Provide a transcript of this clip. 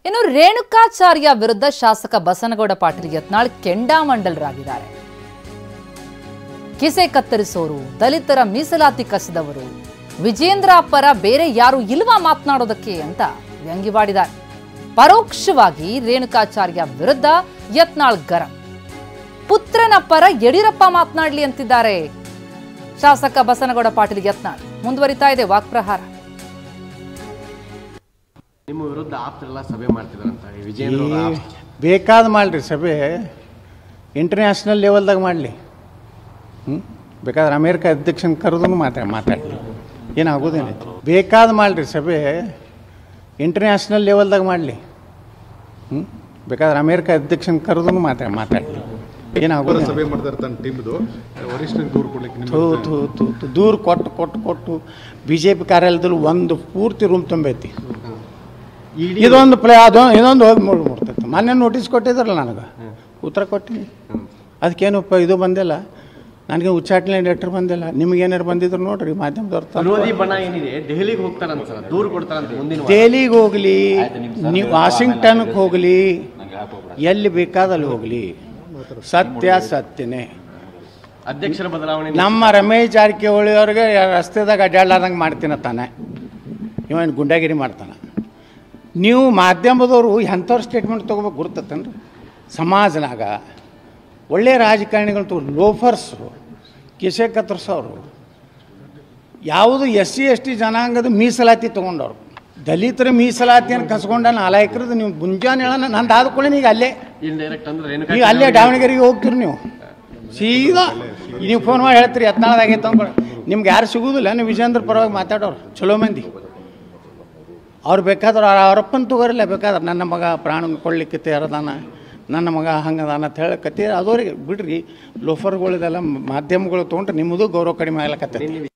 ಇನ್ನು ರೇಣುಕಾಚಾರ್ಯ ವಿರುದ್ಧ ಶಾಸಕ ಬಸನಗೌಡ ಪಾಟೀಲ್ ಯತ್ನಾಳ್ ಕೆಂಡಾಮಂಡಲರಾಗಿದ್ದಾರೆ. ಕಿಸೆ ಕತ್ತರಿಸೋರು, ದಲಿತರ ಮೀಸಲಾತಿ ಕಸಿದವರು, ವಿಜೇಂದ್ರ ಪರ ಬೇರೆ ಯಾರು ಇಲ್ವಾ ಮಾತನಾಡೋದಕ್ಕೆ ಅಂತ ವ್ಯಂಗ್ಯವಾಡಿದ್ದಾರೆ. ಪರೋಕ್ಷವಾಗಿ ರೇಣುಕಾಚಾರ್ಯ ವಿರುದ್ಧ ಯತ್ನಾಳ್ ಗರಂ. ಪುತ್ರನ ಪರ ಯಡಿಯೂರಪ್ಪ ಮಾತನಾಡಲಿ ಅಂತಿದ್ದಾರೆ ಶಾಸಕ ಬಸನಗೌಡ ಪಾಟೀಲ್ ಯತ್ನಾಳ್. ಮುಂದುವರಿತಾ ಇದೆ ವಾಕ್ಪ್ರಹಾರ. ನಿಮ್ಮ ವಿರುದ್ಧ ಆಪ್ತರೆಲ್ಲ ಸಭೆ ಮಾಡ್ತಿದಾರಂತ ವಿಜೇಂದ್ರ ಬೇಕಾದ ಮಾಡ್ರಿ ಸಭೆ, ಇಂಟರ್ನ್ಯಾಷನಲ್ ಲೆವೆಲ್ದಾಗ ಮಾಡಲಿ. ಬೇಕಾದ್ರೆ ಅಮೇರಿಕ ಅಧ್ಯಕ್ಷನ ಕರೆದು ಮಾತಾಡಲಿ, ಏನಾಗೋದೇನೈತಿ. ಬೇಕಾದ ಮಾಡ್ರಿ ಸಭೆ, ಇಂಟರ್ನ್ಯಾಷನಲ್ ಲೆವೆಲ್ದಾಗ ಮಾಡಲಿ. ಬೇಕಾದ್ರೆ ಅಮೇರಿಕ ಅಧ್ಯಕ್ಷನ ಕರೆದು ಮಾತಾಡಲಿ, ಏನಾಗೋದು. ಸಭೆ ಮಾಡ್ತಾರೆ ತನ್ನ ಟೀಮ್ದು ವರಿಷ್ಠರಿಗೆ ದೂರು ಕೊಡ್ಲಿಕ್ಕೆ ದೂರು ಕೊಟ್ಟು BJP ಕಾರ್ಯಾಲಯದಲ್ಲಿ ಒಂದು ಪೂರ್ತಿ ರೂಮ್ ತುಂಬೈತಿ. ಇದೊಂದು ಇದೊಂದು ಹೋಗಿ ಮುಡ್ತೈತೆ. ಮೊನ್ನೆ ನೋಟಿಸ್ ಕೊಟ್ಟಿದ್ರಲ್ಲ, ನನಗೆ ಉತ್ತರ ಕೊಟ್ಟಿನಿ. ಅದಕ್ಕೇನು ಇದು ಬಂದಿಲ್ಲ, ನನಗೆ ಉಚ್ಚಾಟನೆ ಲೆಟರ್ ಬಂದಿಲ್ಲ. ನಿಮ್ಗೇನಾರು ಬಂದಿದ್ರು ನೋಡ್ರಿ ಮಾಧ್ಯಮದವ್ರು. ವಿರೋಧಿ ಬಣ ಏನಿದೆ ದೆಹಲಿಗೆ ಹೋಗ್ತಾರಂತ, ದೂರು ಕೊಡ್ತಾರಂತ. ಮುಂದಿನ ದೆಹಲಿಗೆ ಹೋಗಲಿ, ನೀವು ವಾಷಿಂಗ್ಟನ್ಗೆ ಹೋಗಲಿ, ಎಲ್ಲಿ ಬೇಕಾದಲ್ಲಿ ಹೋಗಲಿ, ಸತ್ಯ ಸತ್ಯನೇ. ಅಧ್ಯಕ್ಷರ ಬದಲಾವಣೆ ನಮ್ಮ ರಮೇಶ್ ಜಾರಕಿಹೊಳಿ ಅವ್ರಿಗೆ ರಸ್ತೆದಾಗ ಅಡ್ಡಾಡ್ಲಾರ್ದಂಗೆ ಮಾಡ್ತೀನ ತಾನೆ, ಇವನು ಗುಂಡಾಗಿರಿ ಮಾಡ್ತಾನೆ. ನೀವು ಮಾಧ್ಯಮದವರು ಎಂಥವ್ರು ಸ್ಟೇಟ್ಮೆಂಟ್ ತೊಗೋಬೇಕು ಗುರ್ತತ್ತನ್ರಿ. ಸಮಾಜನಾಗ ಒಳ್ಳೆಯ ರಾಜಕಾರಣಿಗಳು ಲೋಫರ್ಸು, ಕಿಸೆ ಕತ್ತರಿಸೋರು, ಯಾವುದು SC ST ಜನಾಂಗದ ಮೀಸಲಾತಿ ತೊಗೊಂಡವ್ರು, ದಲಿತರ ಮೀಸಲಾತಿಯನ್ನು ಕಸ್ಕೊಂಡ ನಾಲಾಯಕರದ್ದು ನೀವು ಮುಂಜಾನೆ ಹೇಳೋಣ. ನಂದು ಆದ್ಕೊಳ್ಳಿ ಈಗ ಅಲ್ಲೇ ಈಗ ಅಲ್ಲೇ ದಾವಣಗೆರೆಗೆ ಹೋಗ್ತೀರಿ ನೀವು ಸೀದಾ. ನೀವು ಫೋನ್ ಮಾಡಿ ಹೇಳ್ತೀರಿ ಯತ್ನಾಳದಾಗೈತೆ ಅಂದ್ಕೊಂಡು. ನಿಮ್ಗೆ ಯಾರು ಸಿಗೋದಿಲ್ಲ. ನೀವು ವಿಜೇಂದ್ರ ಪರವಾಗಿ ಮಾತಾಡೋರು ಚಲೋ ಮಂದಿ. ಅವ್ರು ಬೇಕಾದ್ರೆ ಅವರಪ್ಪನ ತಗೋರಿಲ್ಲ, ಬೇಕಾದ್ರೆ ನನ್ನ ಮಗ ಪ್ರಾಣ ಕೊಡ್ಲಿಕ್ಕೆ ತಯಾರದಾನ, ನನ್ನ ಮಗ ಹಂಗದಾನ ಅಂತ ಹೇಳಕತ್ತಿ ಅದವ್ರಿಗೆ ಬಿಡ್ರಿ. ಲೋಫರ್ಗಳಿದೆಲ್ಲ ಮಾಧ್ಯಮಗಳು ತೊಗೊಂಡ್ರೆ ನಿಮ್ಮದು ಗೌರವ ಕಡಿಮೆ ಆಗ್ಲಕತ್ತೈತಿ.